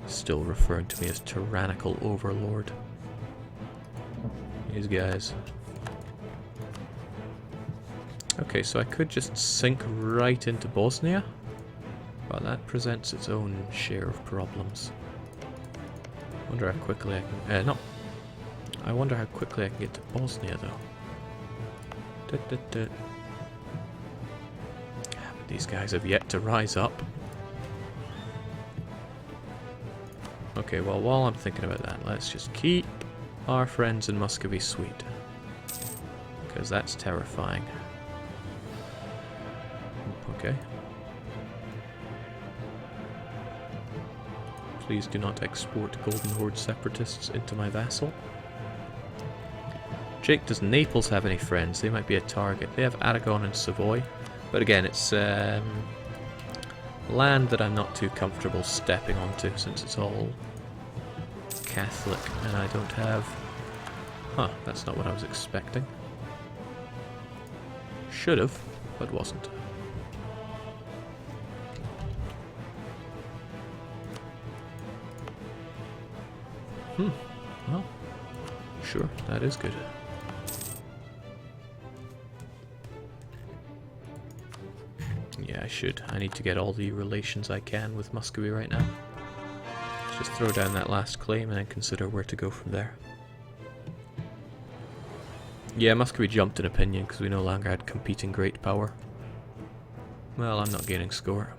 Still referring to me as tyrannical overlord. These guys. Okay, so I could just sink right into Bosnia, but that presents its own share of problems. Wonder how quickly I can... no. I wonder how quickly I can get to Bosnia, though. These guys have yet to rise up. Okay, well, while I'm thinking about that, let's just keep our friends in Muscovy sweet. Because that's terrifying. Okay. Please do not export Golden Horde separatists into my vassal. Jake, does Naples have any friends? They might be a target. They have Aragon and Savoy. But again, it's land that I'm not too comfortable stepping onto since it's all Catholic and I don't have... Huh, that's not what I was expecting. Should have, but wasn't. Well, sure, that is good. Yeah, I should. I need to get all the relations I can with Muscovy right now. Just throw down that last claim and then consider where to go from there. Yeah, Muscovy jumped in opinion because we no longer had competing great power. Well, I'm not gaining score.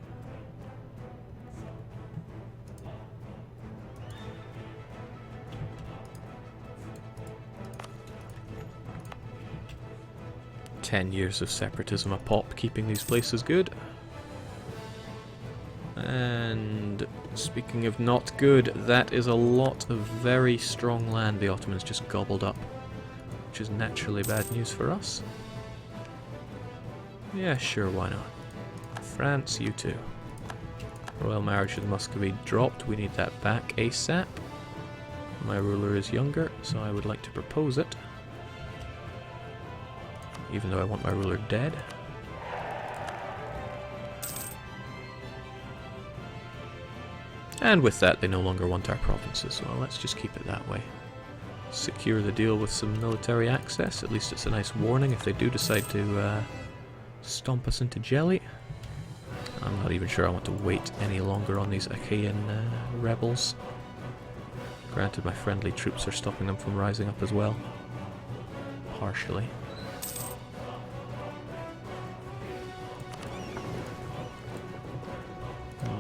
"10 years of separatism a pop, keeping these places good." And speaking of not good, that is a lot of very strong land the Ottomans just gobbled up, which is naturally bad news for us. Yeah, sure, why not? France, you too. Royal marriage with Muscovy dropped, we need that back ASAP. My ruler is younger, so I would like to propose it. Even though I want my ruler dead. And with that, they no longer want our provinces, well, let's just keep it that way. Secure the deal with some military access, at least it's a nice warning if they do decide to stomp us into jelly. I'm not even sure I want to wait any longer on these Achaean rebels. Granted, my friendly troops are stopping them from rising up as well. Partially.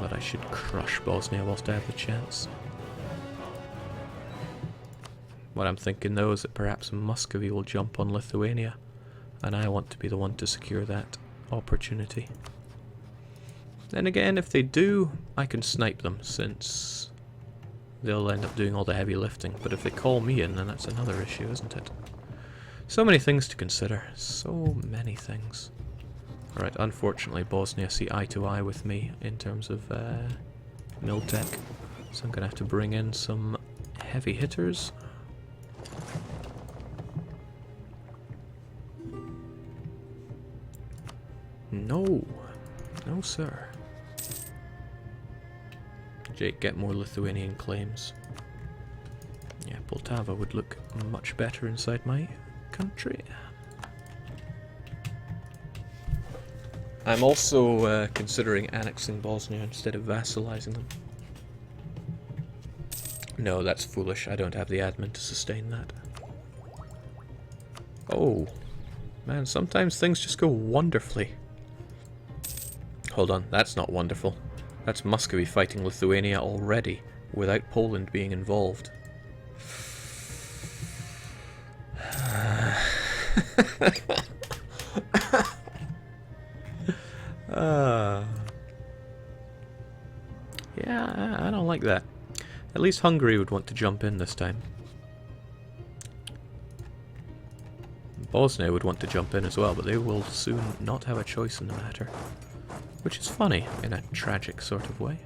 But I should crush Bosnia whilst I have the chance. What I'm thinking though is that perhaps Muscovy will jump on Lithuania, and I want to be the one to secure that opportunity. Then again, if they do, I can snipe them, since they'll end up doing all the heavy lifting. But if they call me in, then that's another issue, isn't it? So many things to consider. So many things. Alright, unfortunately Bosnia see eye to eye with me in terms of Miltech, so I'm going to have to bring in some heavy hitters. No, no sir. Jake, get more Lithuanian claims. Yeah, Poltava would look much better inside my country. I'm also considering annexing Bosnia instead of vassalizing them. No, that's foolish. I don't have the admin to sustain that. Oh, man, sometimes things just go wonderfully. Hold on, that's not wonderful. That's Muscovy fighting Lithuania already, without Poland being involved. Yeah, I don't like that. At least Hungary would want to jump in this time. Bosnia would want to jump in as well, but they will soon not have a choice in the matter. Which is funny, in a tragic sort of way.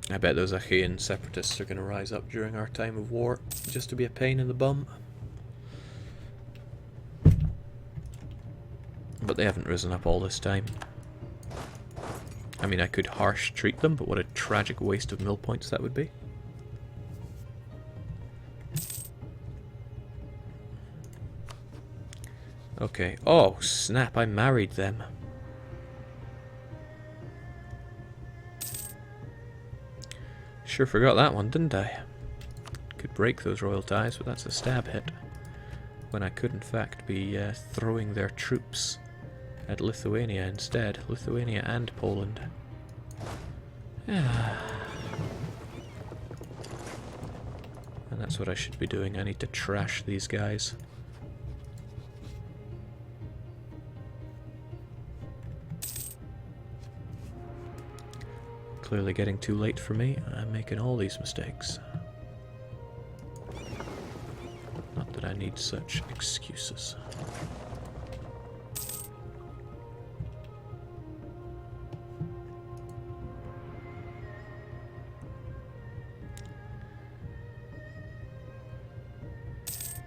I bet those Achaean separatists are going to rise up during our time of war, just to be a pain in the bum. But they haven't risen up all this time. I mean, I could harsh treat them, but what a tragic waste of mill points that would be. Okay. Oh, snap, I married them. Sure forgot that one, didn't I? Could break those royal ties, but that's a stab hit. When I could, in fact, be throwing their troops at Lithuania instead. Lithuania and Poland. Yeah. And that's what I should be doing. I need to trash these guys. Clearly getting too late for me. I'm making all these mistakes. Not that I need such excuses.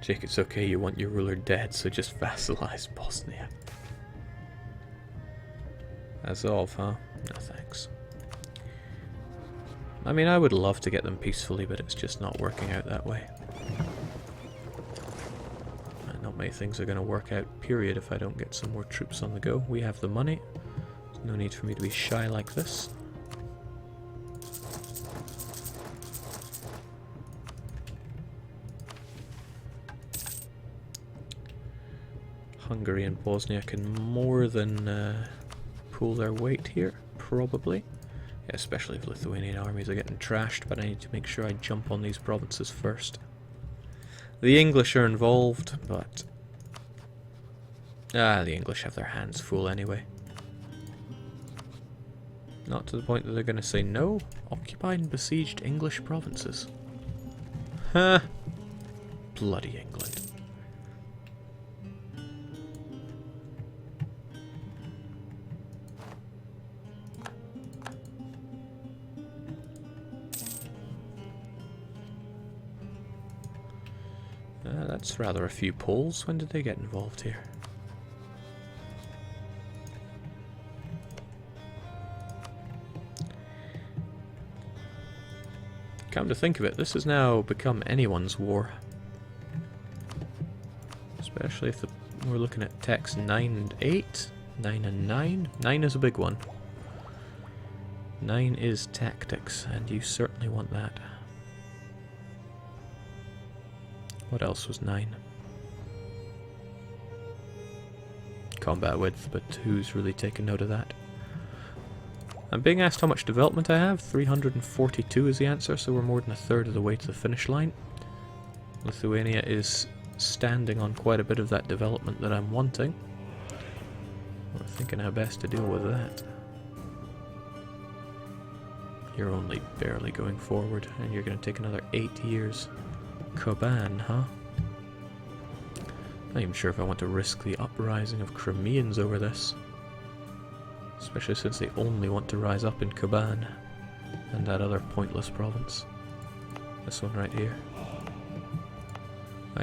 Jake, it's okay, you want your ruler dead, so just vassalize Bosnia. Azov, huh? No thanks. I mean, I would love to get them peacefully, but it's just not working out that way. And not many things are going to work out, period, if I don't get some more troops on the go. We have the money. There's no need for me to be shy like this. Hungary and Bosnia can more than pull their weight here, probably. Yeah, especially if Lithuanian armies are getting trashed, but I need to make sure I jump on these provinces first. The English are involved, but... the English have their hands full anyway. Not to the point that they're going to say no. Occupied and besieged English provinces. Huh. Bloody England. That's rather a few Poles. When did they get involved here? Come to think of it, this has now become anyone's war. Especially if we're looking at techs 9 and 8, 9 and 9. 9 is a big one. 9 is tactics, and you certainly want that. What else was 9? Combat width, but who's really taken note of that? I'm being asked how much development I have. 342 is the answer, so we're more than a third of the way to the finish line. Lithuania is standing on quite a bit of that development that I'm wanting. We're thinking how best to deal with that. You're only barely going forward, and you're going to take another 8 years. Koban, huh? Not even sure if I want to risk the uprising of Crimeans over this. Especially since they only want to rise up in Koban and that other pointless province. This one right here.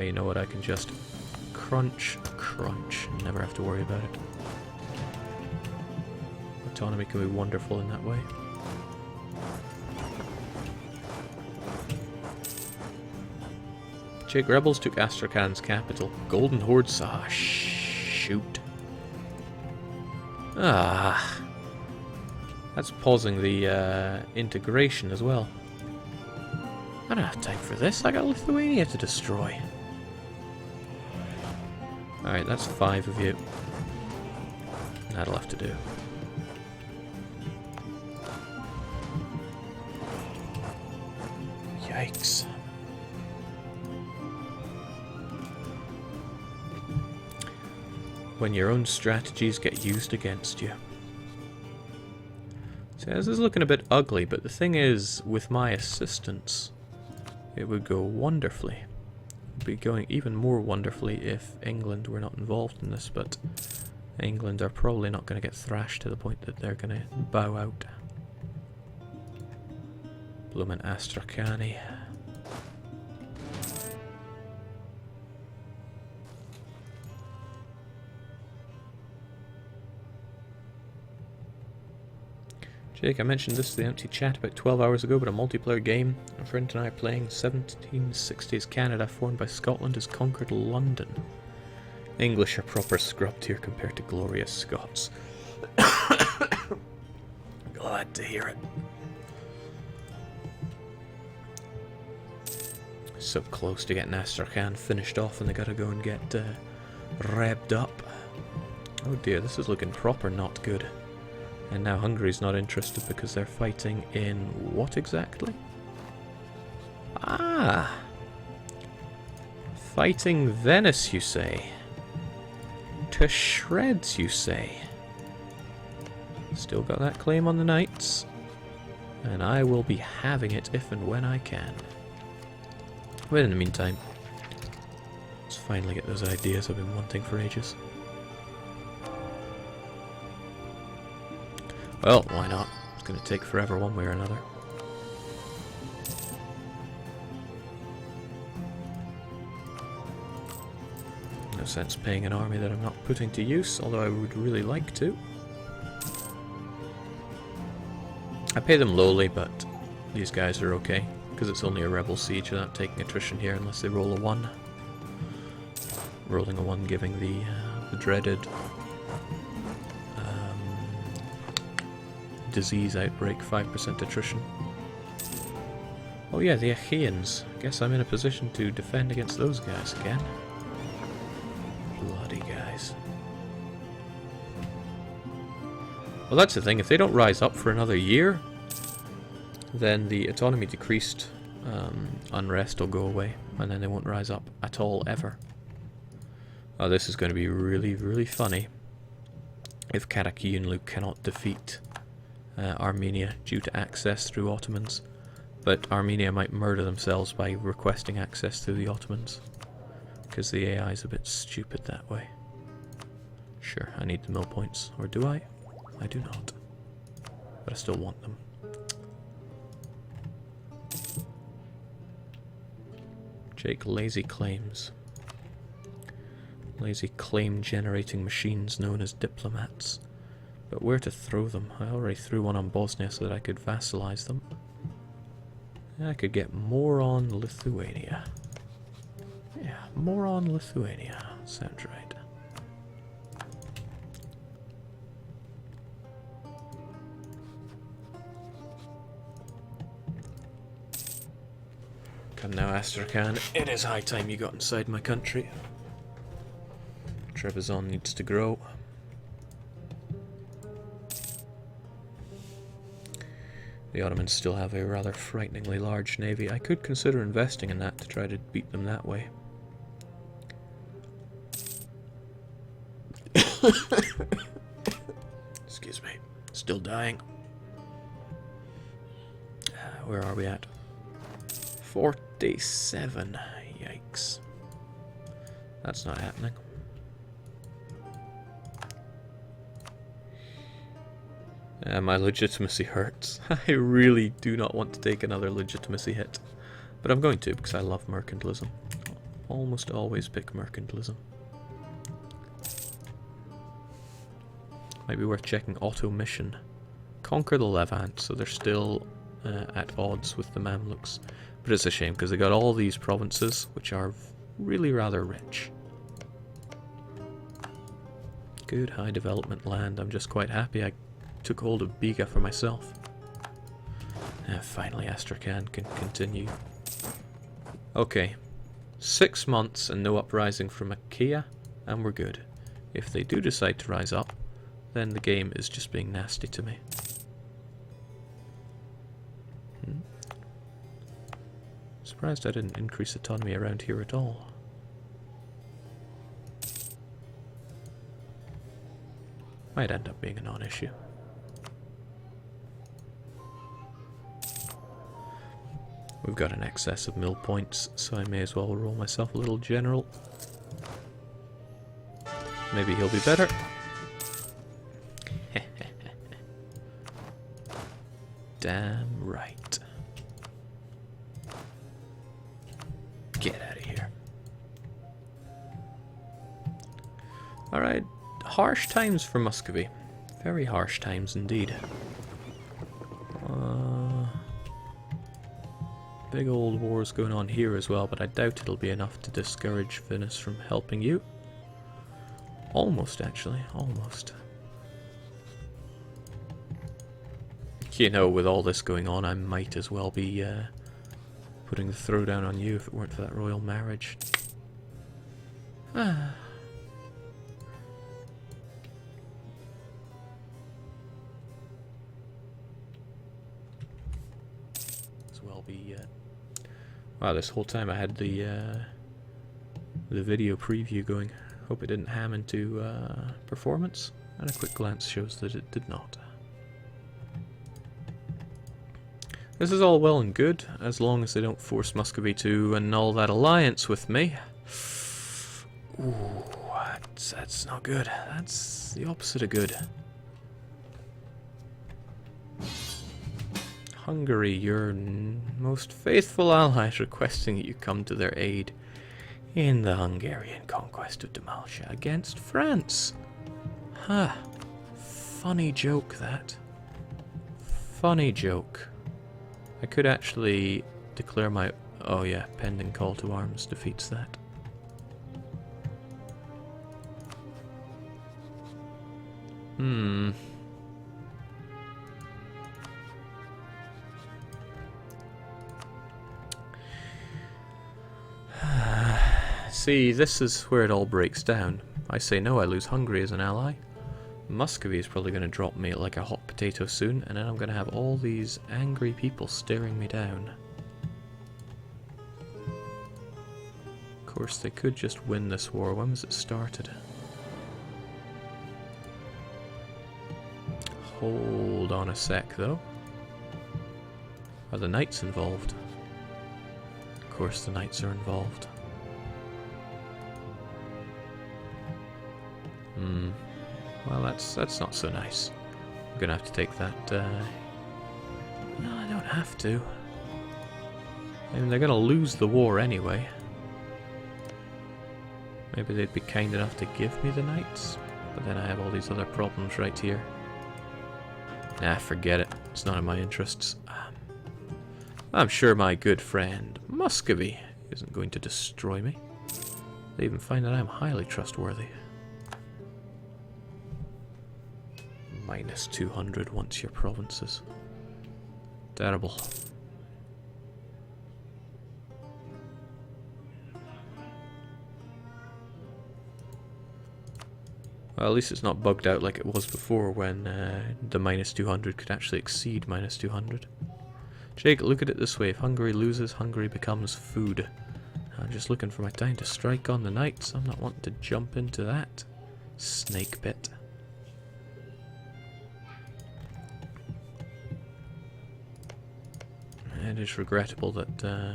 You know what, I can just crunch, crunch, and never have to worry about it. Autonomy can be wonderful in that way. Czech rebels took Astrakhan's capital. Golden Hordes. Ah, shoot. That's pausing the integration as well. I don't have time for this. I got Lithuania to destroy. Alright, that's 5 of you. That'll have to do. Yikes. When your own strategies get used against you. So this is looking a bit ugly, but the thing is, with my assistance, it would go wonderfully. It would be going even more wonderfully if England were not involved in this, but England are probably not going to get thrashed to the point that they're going to bow out. Bloomin' Astrakhani. Jake, I mentioned this to the empty chat about 12 hours ago, but a multiplayer game. A friend and I are playing 1760s Canada, formed by Scotland, has conquered London. English are proper scrubbed here compared to glorious Scots. Glad to hear it. So close to getting Astrakhan finished off, and they gotta go and get revved up. Oh dear, this is looking proper not good. And now Hungary's not interested because they're fighting in what exactly? Ah! Fighting Venice, you say? To shreds, you say? Still got that claim on the Knights. And I will be having it if and when I can. But in the meantime, let's finally get those ideas I've been wanting for ages. Well, why not? It's going to take forever one way or another. No sense paying an army that I'm not putting to use, although I would really like to. I pay them lowly, but these guys are okay, because it's only a rebel siege. They're not taking attrition here unless they roll a 1. Rolling a 1 giving the dreaded disease outbreak 5% attrition. Oh yeah, the Achaeans. Guess I'm in a position to defend against those guys again. Bloody guys. Well, that's the thing. If they don't rise up for another year, then the autonomy decreased unrest will go away, and then they won't rise up at all, ever. Oh, this is going to be really, really funny if Karakiyunlu cannot defeat Armenia due to access through Ottomans. But Armenia might murder themselves by requesting access through the Ottomans, because the AI is a bit stupid that way. Sure, I need the mill points. Or do I? I do not. But I still want them. Jake, lazy claims. Lazy claim generating machines known as diplomats. But where to throw them? I already threw one on Bosnia so that I could vassalize them. I could get more on Lithuania. Yeah, more on Lithuania. Sounds right. Come now, Astrakhan. It is high time you got inside my country. Trebizond needs to grow. The Ottomans still have a rather frighteningly large navy. I could consider investing in that to try to beat them that way. Excuse me. Still dying. Where are we at? 47. Yikes. That's not happening. My legitimacy hurts. I really do not want to take another legitimacy hit. But I'm going to, because I love mercantilism. Almost always pick mercantilism. Might be worth checking auto mission. Conquer the Levant, so they're still at odds with the Mamluks. But it's a shame, because they got all these provinces, which are really rather rich. Good high development land. I'm just quite happy I took hold of Biga for myself. Finally, Astrakhan can continue. Okay. 6 months and no uprising from Achaia, and we're good. If they do decide to rise up, then the game is just being nasty to me. Surprised I didn't increase autonomy around here at all. Might end up being a non-issue. We've got an excess of mill points, so I may as well roll myself a little general. Maybe he'll be better. Damn right. Get out of here. Alright, harsh times for Muscovy. Very harsh times indeed. Big old wars going on here as well, but I doubt it'll be enough to discourage Venice from helping you. Almost, actually. Almost. You know, with all this going on, I might as well be putting the throwdown on you if it weren't for that royal marriage. Ah. As well be. Wow, this whole time I had the video preview going. Hope it didn't ham into performance, and a quick glance shows that it did not. This is all well and good, as long as they don't force Muscovy to annul that alliance with me. Ooh, that's not good. That's the opposite of good. Hungary, your most faithful ally, is requesting that you come to their aid in the Hungarian conquest of Dalmatia against France. Huh. Funny joke, that. Funny joke. I could actually declare my... Oh yeah, pending call to arms defeats that. See, this is where it all breaks down. I say no, I lose Hungary as an ally. Muscovy is probably going to drop me like a hot potato soon, and then I'm going to have all these angry people staring me down. Of course, they could just win this war. When was it started? Hold on a sec, though. Are the knights involved? Of course the knights are involved. Well, that's not so nice. I'm gonna have to take that, No, I don't have to. I mean, they're gonna lose the war anyway. Maybe they'd be kind enough to give me the knights, but then I have all these other problems right here. Nah, forget it. It's not in my interests. I'm sure my good friend Muscovy isn't going to destroy me. They even find that I'm highly trustworthy. Minus 200 once your provinces. Terrible. Well, at least it's not bugged out like it was before when the minus 200 could actually exceed minus 200. Jake, look at it this way. If Hungary loses, Hungary becomes food. I'm just looking for my time to strike on the knights. I'm not wanting to jump into that snake pit. It is regrettable that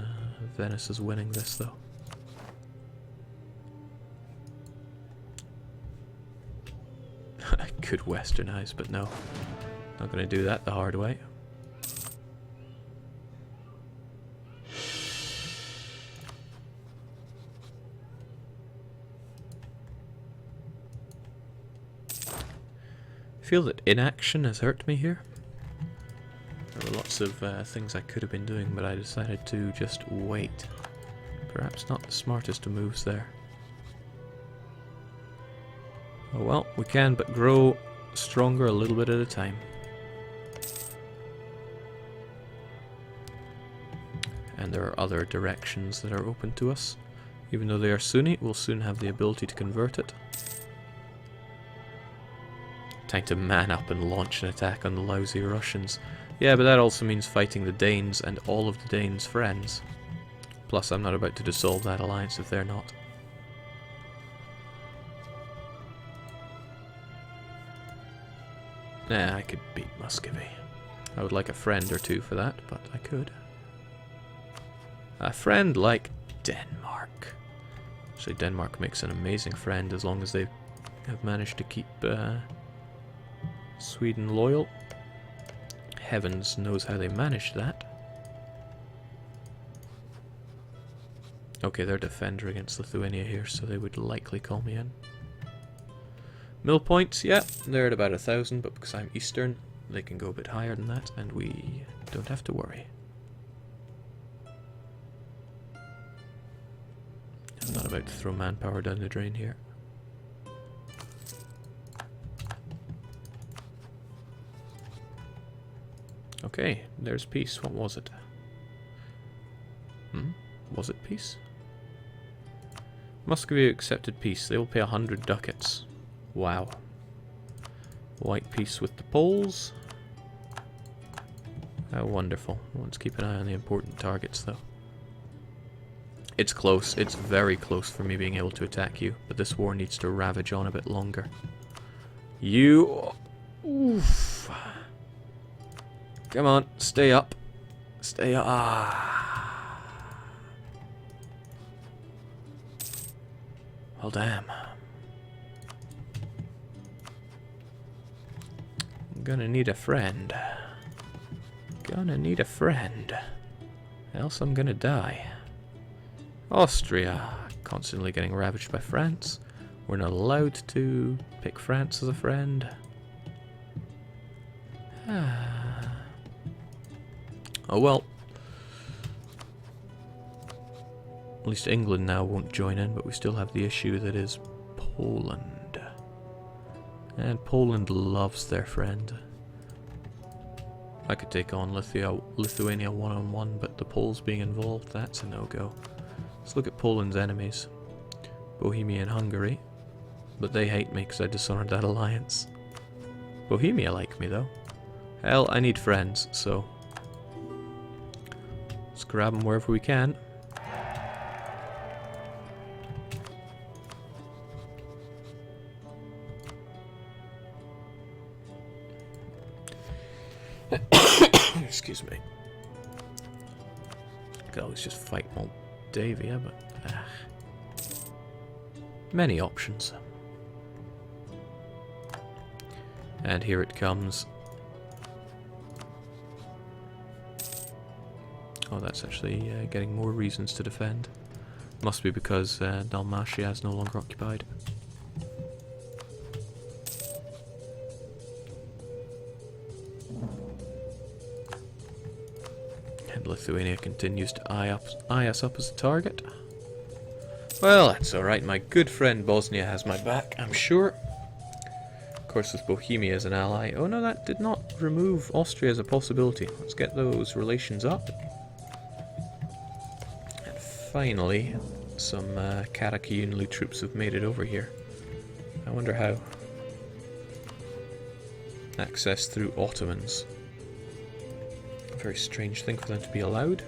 Venice is winning this, though. I could westernize, but no. Not going to do that the hard way. I feel that inaction has hurt me here. There were lots of things I could have been doing, but I decided to just wait. Perhaps not the smartest of moves there. Oh well, we can but grow stronger a little bit at a time. And there are other directions that are open to us. Even though they are Sunni, we'll soon have the ability to convert it. Time to man up and launch an attack on the lousy Russians. Yeah, but that also means fighting the Danes and all of the Danes' friends. Plus, I'm not about to dissolve that alliance if they're not. Nah, I could beat Muscovy. I would like a friend or two for that, but I could. A friend like Denmark. Actually, Denmark makes an amazing friend as long as they have managed to keep Sweden loyal. Heavens knows how they managed that. Okay, they're defender against Lithuania here, so they would likely call me in. Mill points, yeah, they're at about 1,000, but because I'm Eastern, they can go a bit higher than that, and we don't have to worry. Not about to throw manpower down the drain here. Okay, there's peace. What was it? Was it peace? Muscovy accepted peace. They will pay 100 ducats. Wow. White peace with the Poles. How wonderful. Let's keep an eye on the important targets, though. It's close. It's very close for me being able to attack you, but this war needs to ravage on a bit longer. You... Oof. Come on, stay up. Stay up. Ah. Well, damn. I'm gonna need a friend. Gonna need a friend. Else I'm gonna die. Austria, constantly getting ravaged by France. We're not allowed to pick France as a friend. Oh well. At least England now won't join in, but we still have the issue that is Poland. And Poland loves their friend. I could take on Lithuania one-on-one, but the Poles being involved, that's a no-go. Let's look at Poland's enemies. Bohemia and Hungary. But they hate me because I dishonored that alliance. Bohemia like me though. Hell, I need friends, so... let's grab them wherever we can. Excuse me. I could always just fight Moldavia, but... many options. And here it comes. Oh, that's actually getting more reasons to defend. Must be because Dalmatia is no longer occupied. And Lithuania continues to eye us up as a target. Well, that's alright. My good friend Bosnia has my back, I'm sure. Of course, with Bohemia as an ally. Oh no, that did not remove Austria as a possibility. Let's get those relations up. And finally, some Karakayunlu troops have made it over here. I wonder how. Access through Ottomans. A very strange thing for them to be allowed.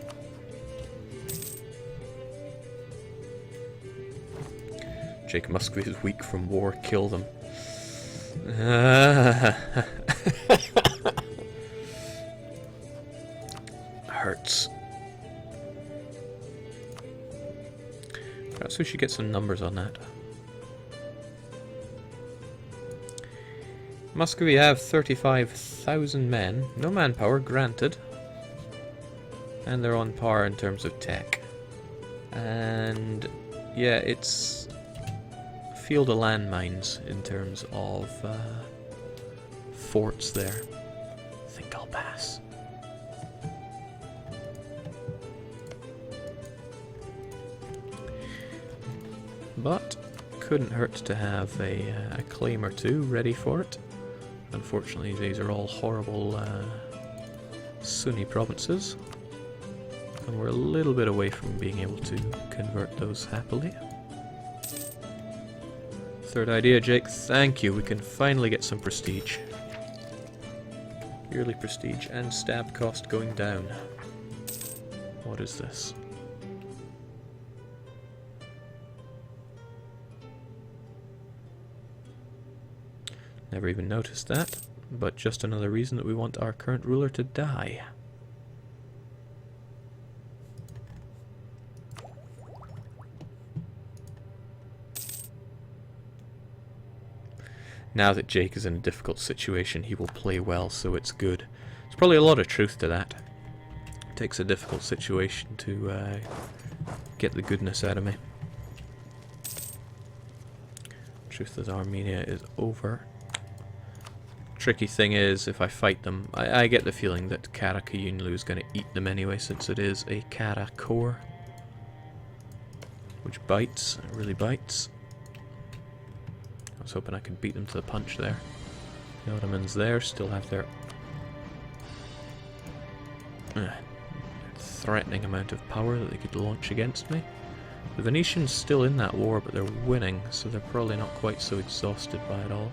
Jake Muscovy is weak from war, kill them. Hurts. Perhaps we should get some numbers on that. Muscovy have 35,000 men. No manpower, granted. And they're on par in terms of tech. And yeah, it's field of landmines in terms of forts there. I think I'll pass. But couldn't hurt to have a claim or two ready for it. Unfortunately, these are all horrible Sunni provinces. And we're a little bit away from being able to convert those happily. Third idea, Jake. Thank you. We can finally get some prestige. Yearly prestige and stab cost going down. What is this? Never even noticed that, but just another reason that we want our current ruler to die. Now that Jake is in a difficult situation, he will play well, so it's good. There's probably a lot of truth to that. It takes a difficult situation to get the goodness out of me. Truth that Armenia is over. Tricky thing is, if I fight them, I get the feeling that Karakayunlu is going to eat them anyway, since it is a Kara core. which bites. It really bites. I was hoping I could beat them to the punch there. The Ottomans there still have their threatening amount of power that they could launch against me. The Venetians still in that war, but they're winning, so they're probably not quite so exhausted by it all.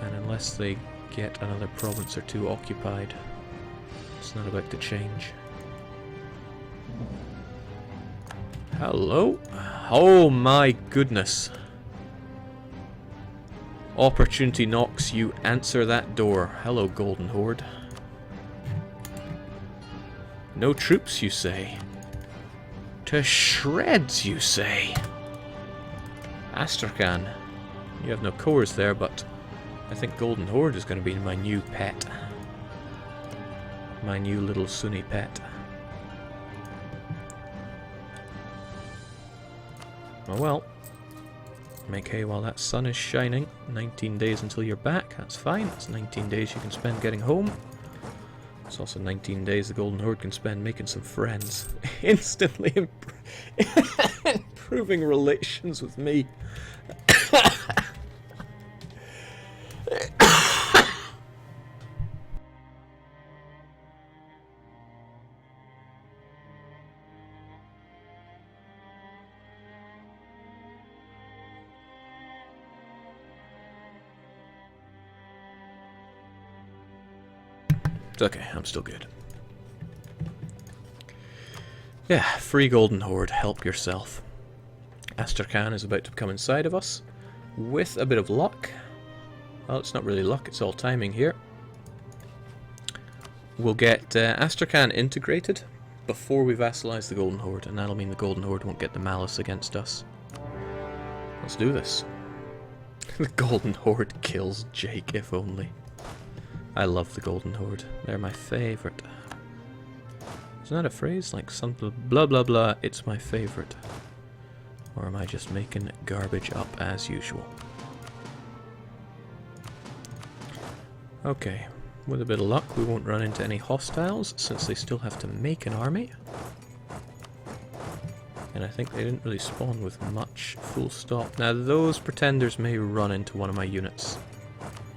And unless they get another province or two occupied, it's not about to change. Hello? Oh my goodness. Opportunity knocks, you answer that door. Hello, Golden Horde. No troops, you say? To shreds, you say? Astrakhan. You have no cores there, but I think Golden Horde is going to be my new pet. My new little Sunni pet. Oh well. Make hay while that sun is shining. 19 days until you're back. That's fine. That's 19 days you can spend getting home. It's also 19 days the Golden Horde can spend making some friends. Instantly improving relations with me. It's okay, I'm still good. Yeah, free Golden Horde, help yourself. Astrakhan is about to come inside of us. With a bit of luck. Well, it's not really luck, it's all timing here. We'll get Astrakhan integrated before we vassalize the Golden Horde, and that'll mean the Golden Horde won't get the malice against us. Let's do this. The Golden Horde kills Jake, if only. I love the Golden Horde. They're my favourite. Isn't that a phrase? Like something blah blah blah, it's my favourite. Or am I just making garbage up as usual? Okay, with a bit of luck we won't run into any hostiles since they still have to make an army. And I think they didn't really spawn with much, full stop. Now those pretenders may run into one of my units.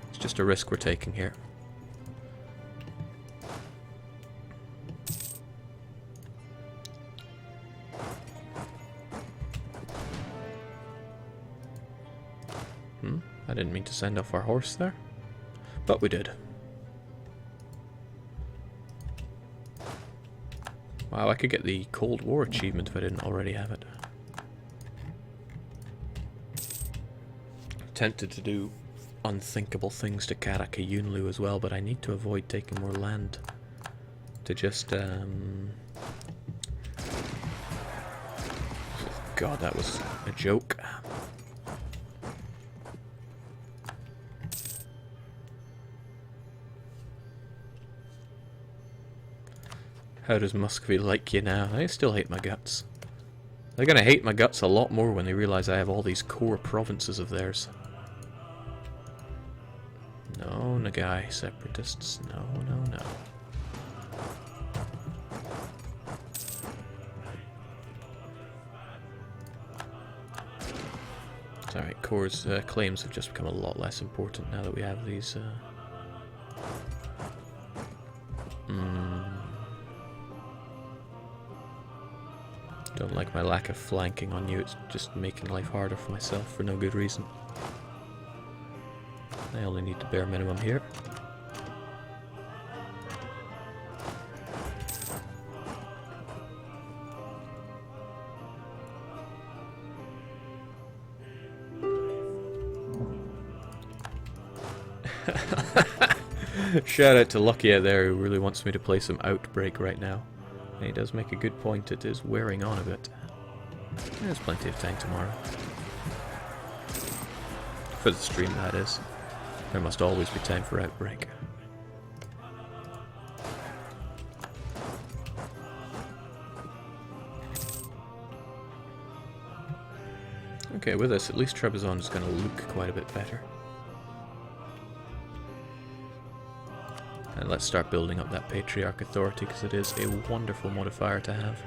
It's just a risk we're taking here. I didn't mean to send off our horse there, but we did. Wow, I could get the Cold War achievement if I didn't already have it. Tempted to do unthinkable things to Karaka Yunlu as well, but I need to avoid taking more land. To just, God, that was a joke. How does Muscovy like you now? They still hate my guts. They're gonna hate my guts a lot more when they realize I have all these core provinces of theirs. No, Nagai separatists. No, no, no. It's alright, Core's claims have just become a lot less important now that we have these... Don't like my lack of flanking on you, it's just making life harder for myself for no good reason. I only need the bare minimum here. Shout out to Lucky out there who really wants me to play some Outbreak right now. And he does make a good point, it is wearing on a bit. There's plenty of time tomorrow. For the stream, that is. There must always be time for Outbreak. Okay, with this, at least Trebizond is going to look quite a bit better. And let's start building up that Patriarch authority, because it is a wonderful modifier to have.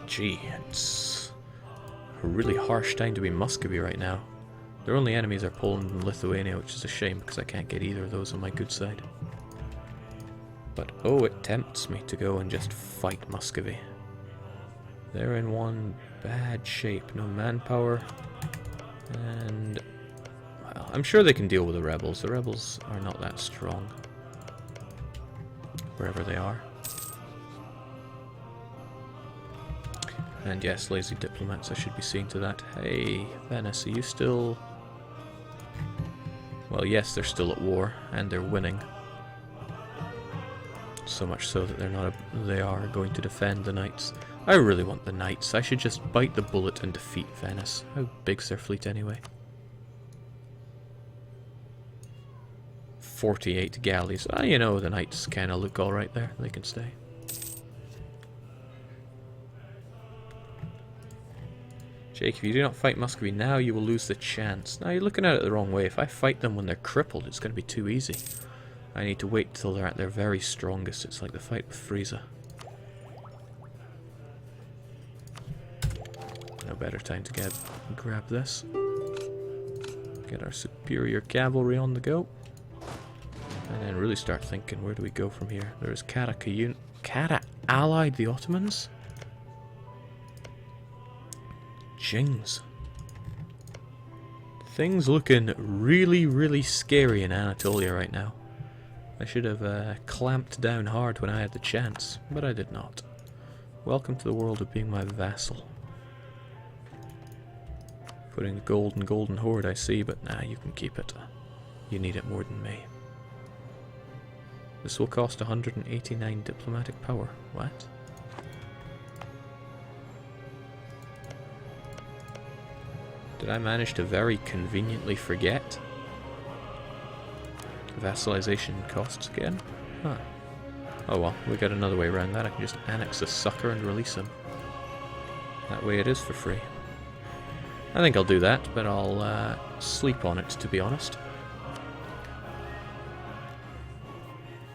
Gee, it's a really harsh time to be Muscovy right now. Their only enemies are Poland and Lithuania, which is a shame because I can't get either of those on my good side. But oh, it tempts me to go and just fight Muscovy. They're in one bad shape. No manpower. And well, I'm sure they can deal with the rebels. The rebels are not that strong. Wherever they are. And yes, lazy diplomats, I should be seeing to that. Hey, Venice, are you still... Well, yes, they're still at war, and they're winning. So much so that they are going to defend the knights. I really want the knights. I should just bite the bullet and defeat Venice. How big's their fleet anyway? 48 galleys. Ah, you know, the knights kind of look alright there. They can stay. Jake, if you do not fight Muscovy now, you will lose the chance. Now, you're looking at it the wrong way. If I fight them when they're crippled, it's going to be too easy. I need to wait till they're at their very strongest. It's like the fight with Frieza. No better time to grab this. Get our superior cavalry on the go. And then really start thinking, where do we go from here? There's Kata allied the Ottomans? Jings. Things looking really, really scary in Anatolia right now. I should have clamped down hard when I had the chance, but I did not. Welcome to the world of being my vassal. Putting the golden horde, I see, but nah, you can keep it. You need it more than me. This will cost 189 diplomatic power. What? Did I manage to very conveniently forget? Vassalization costs again? Huh. Oh well, we got another way around that. I can just annex a sucker and release him. That way it is for free. I think I'll do that, but I'll sleep on it, to be honest.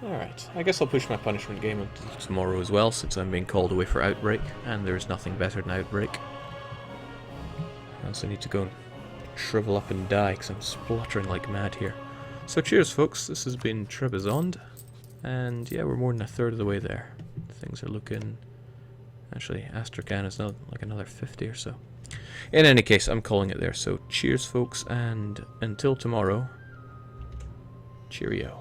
Alright, I guess I'll push my punishment game until tomorrow as well, since I'm being called away for Outbreak, and there's nothing better than Outbreak. I also need to go and shrivel up and die, because I'm spluttering like mad here. So cheers folks, this has been Trebizond, and yeah, we're more than a third of the way there. Things are looking... Actually, Astrakhan is like another 50 or so. In any case, I'm calling it there, so cheers folks, and until tomorrow, cheerio.